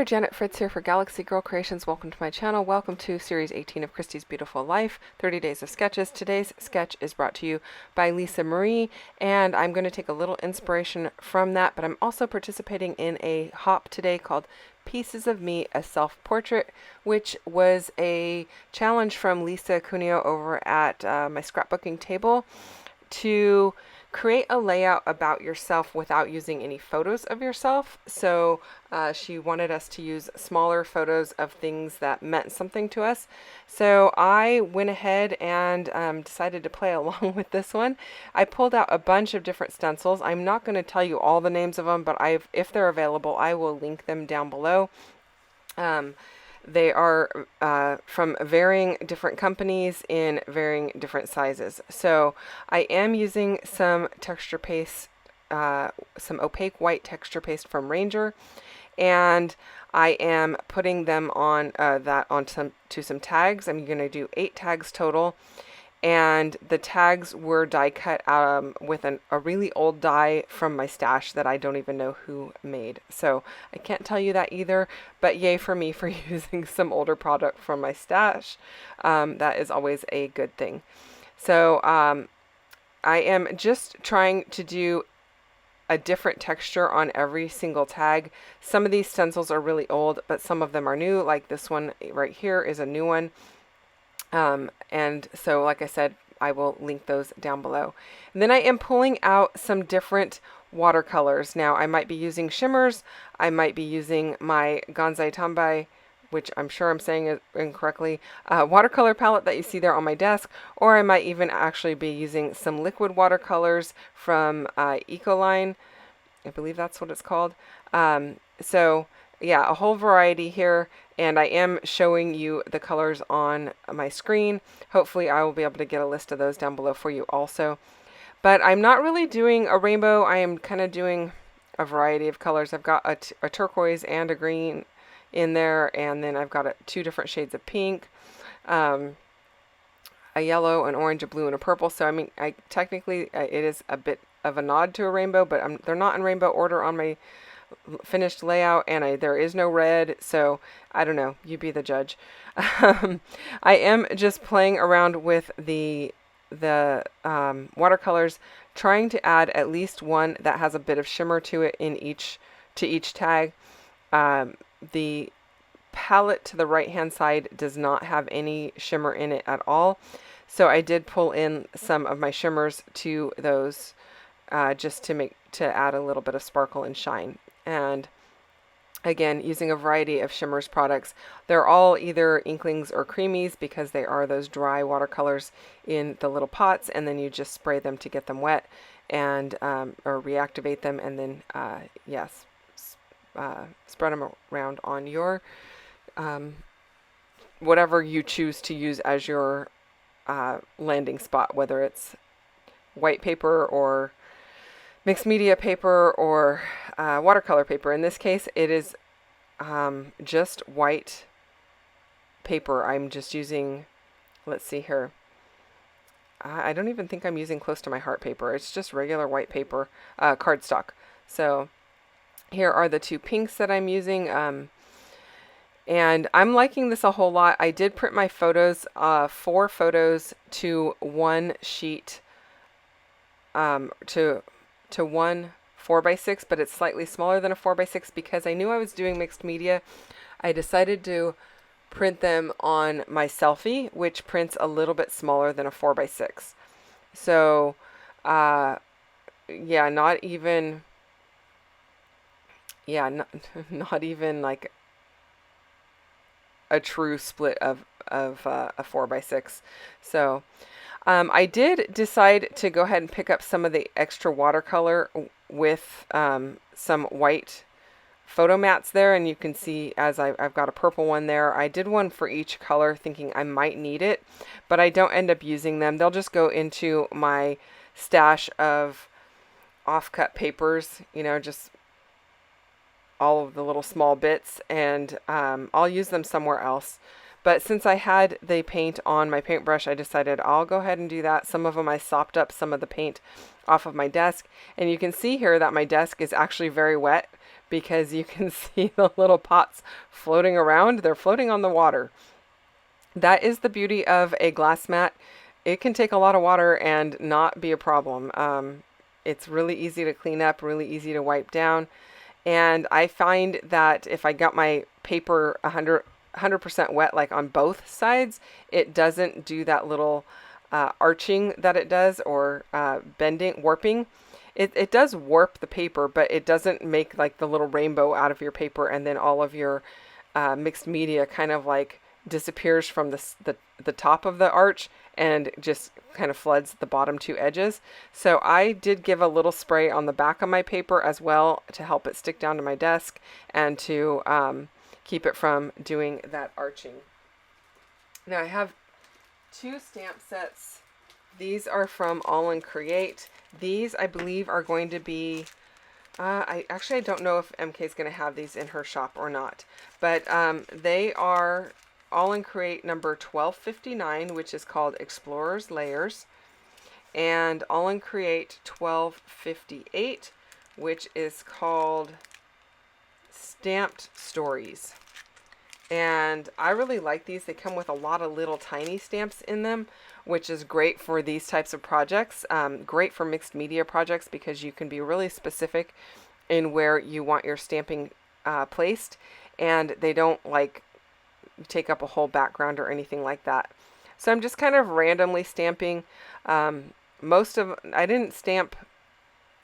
there, Janet Fritz here for Galaxy Girl Creations. Welcome to my channel. Welcome to Series 18 of Christie's Beautiful Life, 30 Days of Sketches. Today's sketch is brought to you by Lisa Marie, and I'm going to take a little inspiration from that, but I'm also participating in a hop today called Pieces of Me, a Self-Portrait, which was a challenge from Lisa Cuneo over at my scrapbooking table to create a layout about yourself without using any photos of yourself. So she wanted us to use smaller photos of things that meant something to us. So I went ahead and decided to play along with this one. I pulled out a bunch of different stencils. I'm not going to tell you all the names of them, but if they're available, I will link them down below. They are from varying different companies in varying different sizes. So I am using some texture paste, some opaque white texture paste from Ranger, and I am putting them on onto some tags. I'm going to do 8 tags total. And the tags were die cut with a really old die from my stash that I don't even know who made. So I can't tell you that either, but yay for me for using some older product from my stash. That is always a good thing. So I am just trying to do a different texture on every single tag. Some of these stencils are really old, but some of them are new, like this one right here is a new one. And so, like I said, I will link those down below. And then I am pulling out some different watercolors. Now, I might be using SHIMMERZ. I might be using my Gansai Tambai, which I'm sure I'm saying it incorrectly, watercolor palette that you see there on my desk, or I might even actually be using some liquid watercolors from Ecoline. I believe that's what it's called. So yeah, a whole variety here, and I am showing you the colors on my screen. Hopefully I will be able to get a list of those down below for you also. But I'm not really doing a rainbow. I am kind of doing a variety of colors. I've got a turquoise and a green in there, and then I've got 2 different shades of pink, a yellow, an orange, a blue, and a purple. So I mean, technically it is a bit of a nod to a rainbow, but they're not in rainbow order on my finished layout, and there is no red, so I don't know, you be the judge. I am just playing around with the watercolors, trying to add at least one that has a bit of shimmer to it in each tag. The palette to the right hand side does not have any shimmer in it at all, so I did pull in some of my shimmers to those just to add a little bit of sparkle and shine. And again, using a variety of SHIMMERZ products. They're all either inklings or creamies because they are those dry watercolors in the little pots, and then you just spray them to get them wet and or reactivate them, and then spread them around on your whatever you choose to use as your landing spot, whether it's white paper or mixed media paper or watercolor paper. In this case, it is just white paper. I'm just using, let's see here, I don't even think I'm using close to my heart paper. It's just regular white paper, cardstock. So here are the 2 pinks that I'm using, and I'm liking this a whole lot. I did print my photos, 4 photos to one sheet, to one 4x6, but it's slightly smaller than a 4x6 because I knew I was doing mixed media. I decided to print them on my selfie, which prints a little bit smaller than a 4x6. So yeah, not even like a true split of a 4x6. So I did decide to go ahead and pick up some of the extra watercolor with some white photo mats there, and you can see as I've got a purple one there. I did one for each color thinking I might need it, but I don't end up using them. They'll just go into my stash of offcut papers, you know, just all of the little small bits, and I'll use them somewhere else. But since I had the paint on my paintbrush, I decided I'll go ahead and do that. Some of them I sopped up some of the paint off of my desk, and you can see here that my desk is actually very wet because you can see the little pots floating around. They're floating on the water. That is the beauty of a glass mat. It can take a lot of water and not be a problem. It's really easy to clean up, really easy to wipe down. And I find that if I got my paper 100% wet, like on both sides, it doesn't do that little arching that it does, or bending, warping. It does warp the paper, but it doesn't make like the little rainbow out of your paper, and then all of your mixed media kind of like disappears from the top of the arch and just kind of floods the bottom two edges. So I did give a little spray on the back of my paper as well to help it stick down to my desk and to keep it from doing that arching. Now I have two stamp sets. These are from Aall and Create. These I believe are going to be I don't know if MK is going to have these in her shop or not, but they are Aall and Create number 1259, which is called Explorer's Layers, and Aall and Create 1258, which is called Stamped Stories. And I really like these. They come with a lot of little tiny stamps in them, which is great for these types of projects. Great for mixed media projects because you can be really specific in where you want your stamping placed, and they don't like take up a whole background or anything like that. So I'm just kind of randomly stamping. I didn't stamp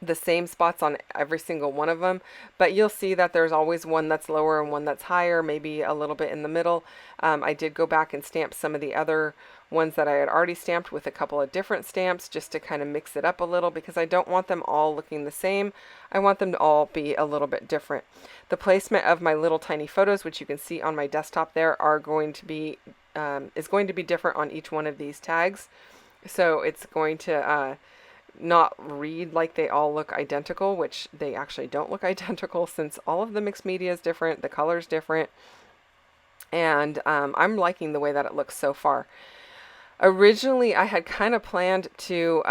the same spots on every single one of them, but you'll see that there's always one that's lower and one that's higher, maybe a little bit in the middle. I did go back and stamp some of the other ones that I had already stamped with a couple of different stamps just to kind of mix it up a little, because I don't want them all looking the same. I want them to all be a little bit different. The placement of my little tiny photos, which you can see on my desktop there, are going to be is going to be different on each one of these tags. So it's going to not read like they all look identical, which they actually don't look identical, since all of the mixed media is different, the color's different, and I'm liking the way that it looks so far. Originally, I had kind of planned to,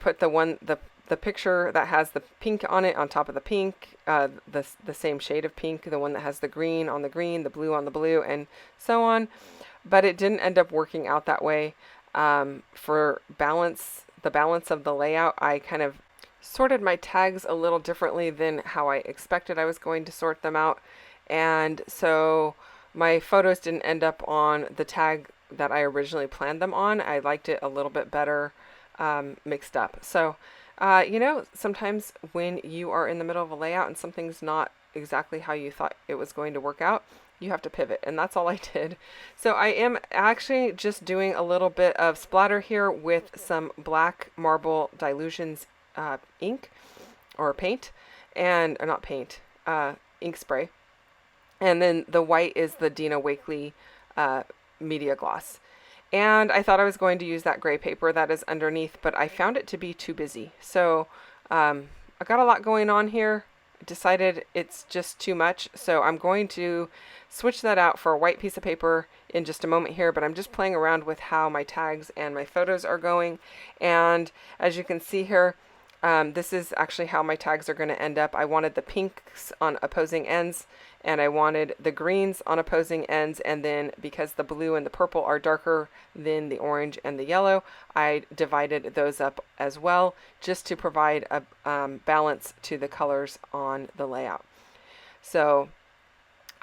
put the picture that has the pink on it on top of the pink, the same shade of pink, the one that has the green on the green, the blue on the blue, and so on. But it didn't end up working out that way. For the balance of the layout, I kind of sorted my tags a little differently than how I expected I was going to sort them out. And so my photos didn't end up on the tag that I originally planned them on. I liked it a little bit better mixed up. So, sometimes when you are in the middle of a layout and something's not exactly how you thought it was going to work out, you have to pivot, and that's all I did. So I am actually just doing a little bit of splatter here with some black marble Dilutions ink or paint, and not paint, ink spray. And then the white is the Dina Wakley media gloss. And I thought I was going to use that gray paper that is underneath, but I found it to be too busy. So I got a lot going on here. Decided it's just too much, so I'm going to switch that out for a white piece of paper in just a moment here, but I'm just playing around with how my tags and my photos are going. And as you can see here, this is actually how my tags are going to end up. I wanted the pinks on opposing ends, and I wanted the greens on opposing ends, and then because the blue and the purple are darker than the orange and the yellow, I divided those up as well, just to provide a balance to the colors on the layout. So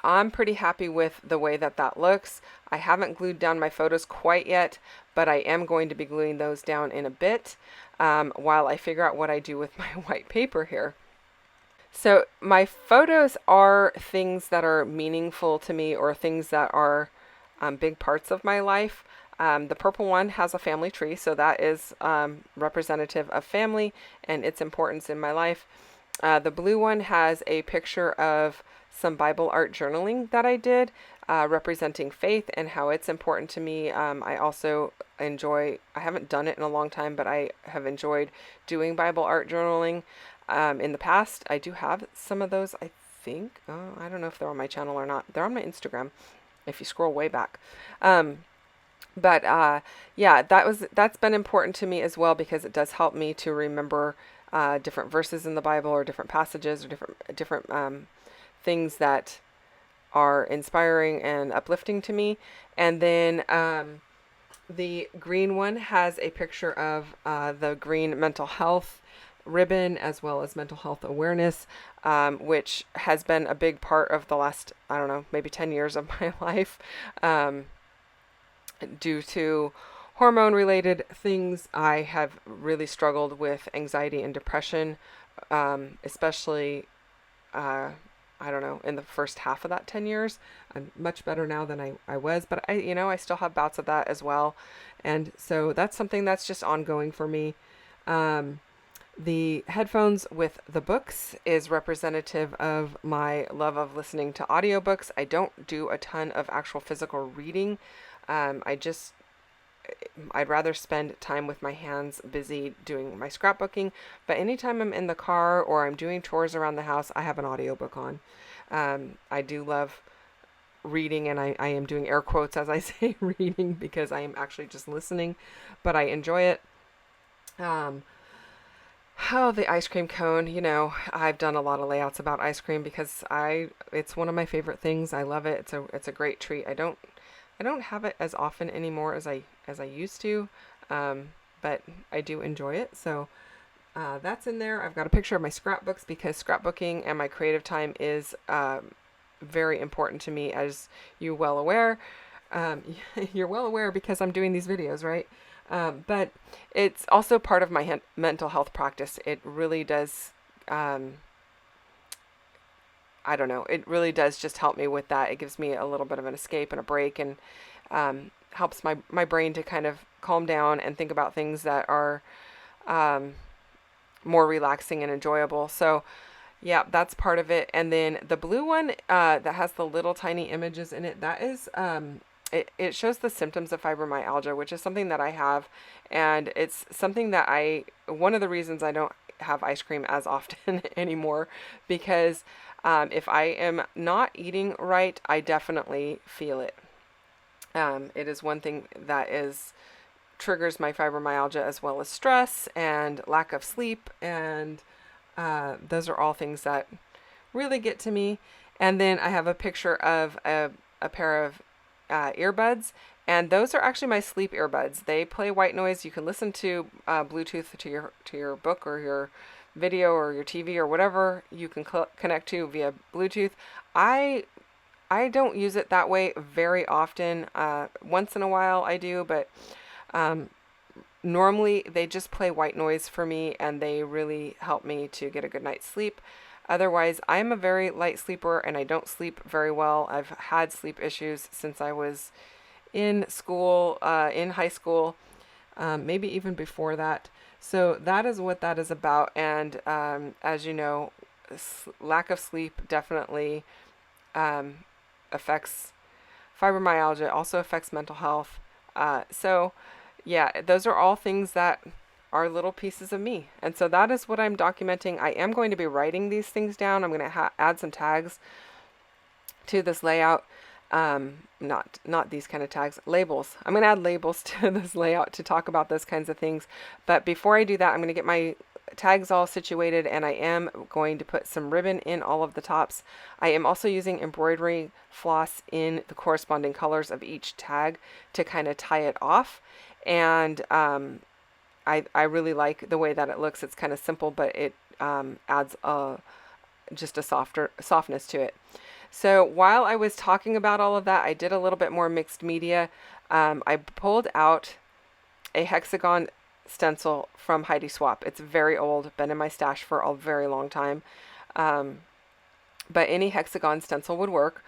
I'm pretty happy with the way that looks. I haven't glued down my photos quite yet, but I am going to be gluing those down in a bit while I figure out what I do with my white paper here. So my photos are things that are meaningful to me, or things that are big parts of my life. The purple one has a family tree, so that is representative of family and its importance in my life. The blue one has a picture of some Bible art journaling that I did, representing faith and how it's important to me. I also I haven't done it in a long time, but I have enjoyed doing Bible art journaling in the past. I do have some of those, I think. I don't know if they're on my channel or not. They're on my Instagram if you scroll way back. Yeah, that's been important to me as well, because it does help me to remember different verses in the Bible or different passages or different things that are inspiring and uplifting to me. And then the green one has a picture of the green mental health ribbon as well as mental health awareness, which has been a big part of the last, I don't know, maybe 10 years of my life, due to hormone related things. I have really struggled with anxiety and depression, especially I don't know, in the first half of that 10 years. I'm much better now than I was, but I still have bouts of that as well. And so that's something that's just ongoing for me. The headphones with the books is representative of my love of listening to audiobooks. I don't do a ton of actual physical reading. I'd rather spend time with my hands busy doing my scrapbooking, but anytime I'm in the car or I'm doing chores around the house, I have an audiobook on. I do love reading, and I am doing air quotes as I say reading because I am actually just listening, but I enjoy it. The ice cream cone, I've done a lot of layouts about ice cream because it's one of my favorite things. I love it. It's a great treat. I don't have it as often anymore as I used to, but I do enjoy it. So that's in there. I've got a picture of my scrapbooks because scrapbooking and my creative time is very important to me, as you're well aware. You're well aware because I'm doing these videos, right? But it's also part of my mental health practice. It really does, I don't know, it really does just help me with that. It gives me a little bit of an escape and a break, and helps my brain to kind of calm down and think about things that are more relaxing and enjoyable. So yeah, that's part of it. And then the blue one that has the little tiny images in it, that is it shows the symptoms of fibromyalgia, which is something that I have, and it's something that one of the reasons I don't have ice cream as often anymore, because if I am not eating right, I definitely feel it. It is one thing that triggers my fibromyalgia, as well as stress and lack of sleep, and those are all things that really get to me. And then I have a picture of a pair of earbuds, and those are actually my sleep earbuds. They play white noise. You can listen to Bluetooth to your book or your video or your TV or whatever you can connect to via Bluetooth. I don't use it that way very often. Once in a while I do, but normally they just play white noise for me, and they really help me to get a good night's sleep. Otherwise, I'm a very light sleeper and I don't sleep very well. I've had sleep issues since I was in school, in high school, maybe even before that. So that is what that is about. And as you know, lack of sleep definitely affects fibromyalgia, also affects mental health. So yeah, those are all things that are little pieces of me. And so that is what I'm documenting. I am going to be writing these things down. I'm going to add some tags to this layout. Not these kind of tags, labels. I'm going to add labels to this layout to talk about those kinds of things. But before I do that, I'm going to get my tags all situated, and I am going to put some ribbon in all of the tops. I am also using embroidery floss in the corresponding colors of each tag to kind of tie it off. And I really like the way that it looks. It's kind of simple, but it adds just a softness to it. So while I was talking about all of that, I did a little bit more mixed media. I pulled out a hexagon stencil from Heidi Swap. It's very old, been in my stash for a very long time. But any hexagon stencil would work.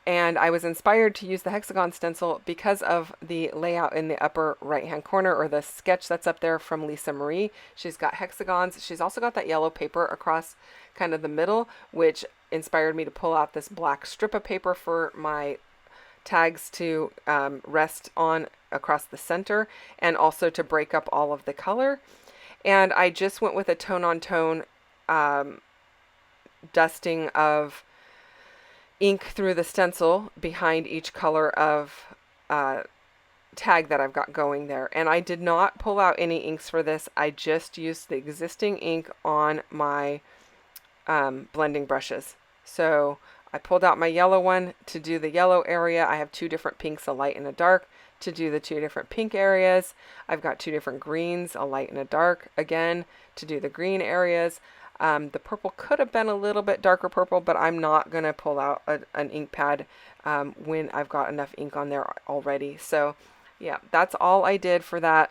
And I was inspired to use the hexagon stencil because of the layout in the upper right hand corner, or the sketch that's up there from Lisa Marie. She's got hexagons. She's also got that yellow paper across kind of the middle, which inspired me to pull out this black strip of paper for my tags to rest on across the center, and also to break up all of the color. And I just went with a tone-on-tone dusting of ink through the stencil behind each color of tag that I've got going there. And I did not pull out any inks for this. I just used the existing ink on my blending brushes. So I pulled out my yellow one to do the yellow area. I have two different pinks, a light and a dark, to do the two different pink areas. I've got two different greens, a light and a dark, again, to do the green areas. The purple could have been a little bit darker purple, but I'm not going to pull out an ink pad when I've got enough ink on there already. So yeah, that's all I did for that.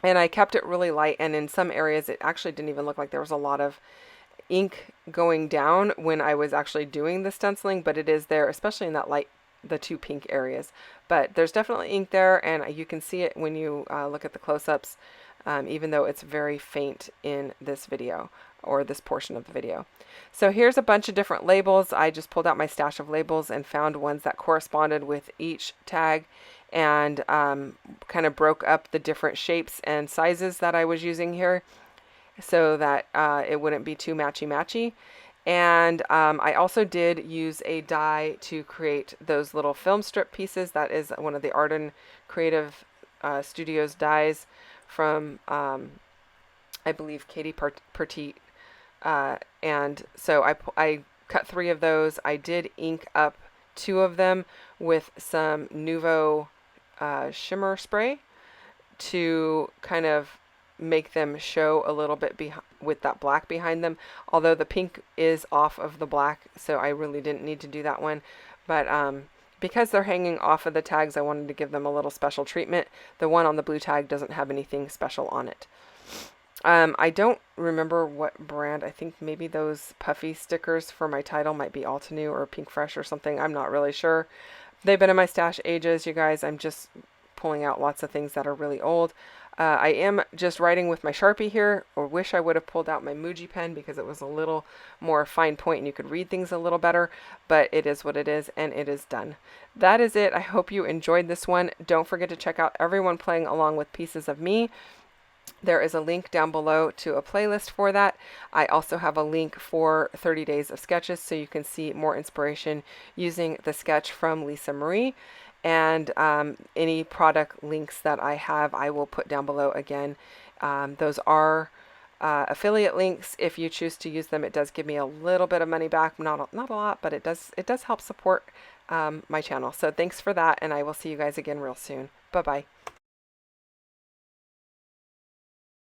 And I kept it really light, and in some areas it actually didn't even look like there was a lot of ink going down when I was actually doing the stenciling, but it is there, especially in that light, the two pink areas. But there's definitely ink there, and you can see it when you look at the close-ups, even though it's very faint in this video, or this portion of the video. So here's a bunch of different labels. I just pulled out my stash of labels and found ones that corresponded with each tag, and kind of broke up the different shapes and sizes that I was using here, so that it wouldn't be too matchy-matchy. And I also did use a die to create those little film strip pieces. That is one of the Arden Creative Studios dies from, I believe, Katie Petit. And so I cut 3 of those. I did ink up 2 of them with some Nuvo shimmer spray to kind of make them show a little bit with that black behind them, although the pink is off of the black, so I really didn't need to do that one. But because they're hanging off of the tags, I wanted to give them a little special treatment. The one on the blue tag doesn't have anything special on it. I don't remember what brand. I think maybe those puffy stickers for my title might be Altenew or Pink Fresh or something. I'm not really sure. They've been in my stash ages, you guys. I'm just pulling out lots of things that are really old. I am just writing with my Sharpie here, or wish I would have pulled out my Muji pen because it was a little more fine point and you could read things a little better, but it is what it is, and it is done. That is it. I hope you enjoyed this one. Don't forget to check out everyone playing along with Pieces of Me. There is a link down below to a playlist for that. I also have a link for 30 days of sketches, so you can see more inspiration using the sketch from Lisa Marie. And any product links that I have, I will put down below again. Those are affiliate links. If you choose to use them, it does give me a little bit of money back. Not a lot, but it does help support my channel. So thanks for that, and I will see you guys again real soon. Bye-bye.